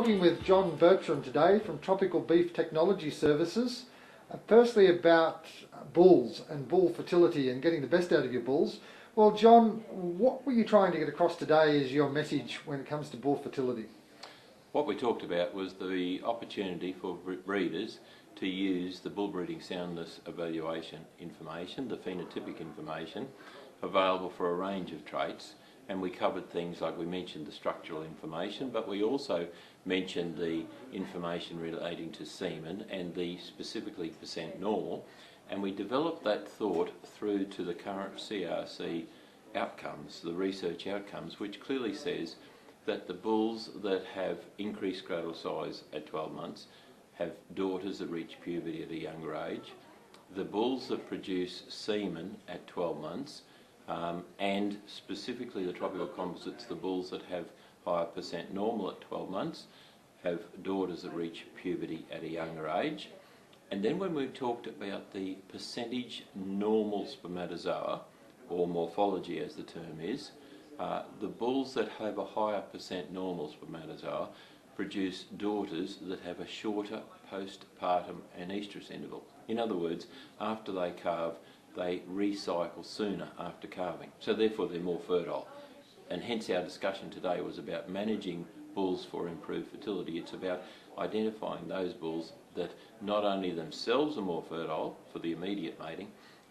talking with John Bertram today from Tropical Beef Technology Services. Firstly about bulls and bull fertility and getting the best out of your bulls. Well, John, what were you trying to get across today as your message when it comes to bull fertility? What we talked about was the opportunity for breeders to use the bull breeding soundness evaluation information, the phenotypic information, available for a range of traits. And we covered things like we mentioned the structural information, but we also mentioned the information relating to semen and the specifically percent normal. And we developed that thought through to the current CRC outcomes, the research outcomes, which clearly says that the bulls that have increased scrotal size at 12 months have daughters that reach puberty at a younger age. The bulls that produce semen at 12 months and specifically the tropical composites, the bulls that have higher percent normal at 12 months, have daughters that reach puberty at a younger age. And then when we talked about the percentage normal spermatozoa, or morphology as the term is, the bulls that have a higher percent normal spermatozoa produce daughters that have a shorter postpartum and estrus interval. In other words, after they calve, they recycle sooner after calving, so therefore they're more fertile. And hence our discussion today was about managing bulls for improved fertility. It's about identifying those bulls that not only themselves are more fertile for the immediate mating,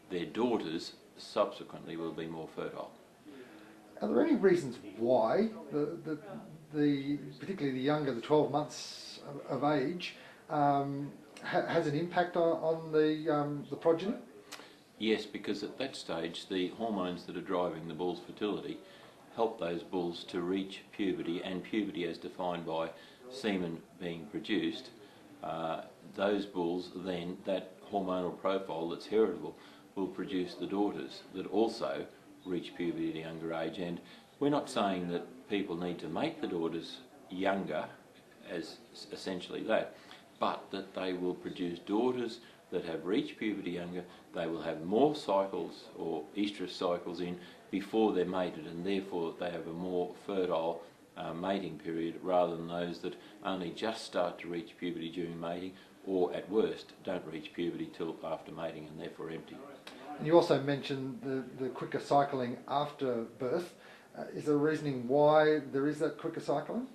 their daughters subsequently will be more fertile. Are there any reasons why particularly the younger, the 12 months of age, has an impact on the progeny? Yes, because at that stage the hormones that are driving the bull's fertility help those bulls to reach puberty, and puberty as defined by semen being produced. Those bulls then, that hormonal profile that's heritable, will produce the daughters that also reach puberty at a younger age. And we're not saying that people need to make the daughters younger as essentially that, but that they will produce daughters that have reached puberty younger. They will have more cycles or estrus cycles in before they're mated, and therefore they have a more fertile mating period, rather than those that only just start to reach puberty during mating, or at worst don't reach puberty till after mating and therefore empty. And you also mentioned the quicker cycling after birth. Is there a reasoning why there is that quicker cycling?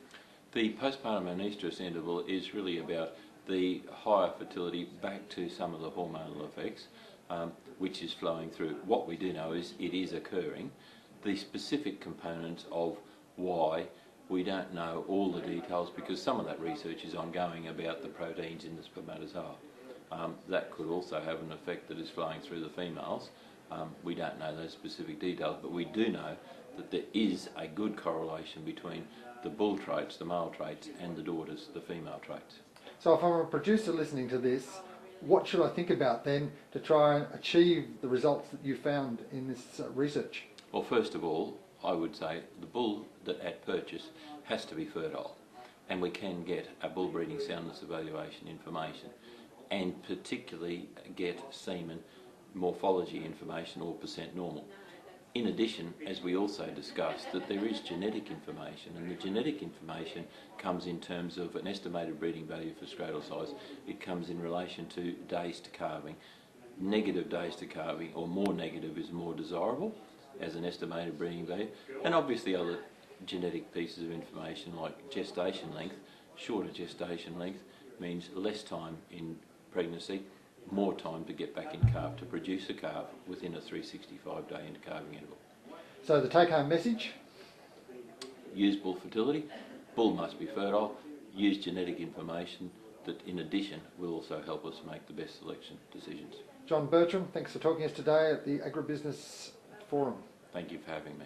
The postpartum and estrus interval is really about the higher fertility back to some of the hormonal effects, which is flowing through. What we do know is it is occurring. The specific components of why, we don't know all the details, because some of that research is ongoing about the proteins in the spermatozoa. That could also have an effect that is flowing through the females. We don't know those specific details, but we do know that there is a good correlation between the bull traits, the male traits, and the daughters, the female traits. So if I'm a producer listening to this, what should I think about then to try and achieve the results that you found in this research? Well, first of all, I would say the bull that at purchase has to be fertile, and we can get a bull breeding soundness evaluation information, and particularly get semen morphology information or percent normal. In addition, as we also discussed, that there is genetic information, and the genetic information comes in terms of an estimated breeding value for scrotal size. It comes in relation to days to calving. Negative days to calving, or more negative, is more desirable as an estimated breeding value. And obviously other genetic pieces of information like gestation length. Shorter gestation length means less time in pregnancy, more time to get back in calf, to produce a calf within a 365-day intercalving interval. So the take-home message? Use bull fertility. Bull must be fertile. Use genetic information that in addition will also help us make the best selection decisions. John Bertram, thanks for talking to us today at the Agribusiness Forum. Thank you for having me.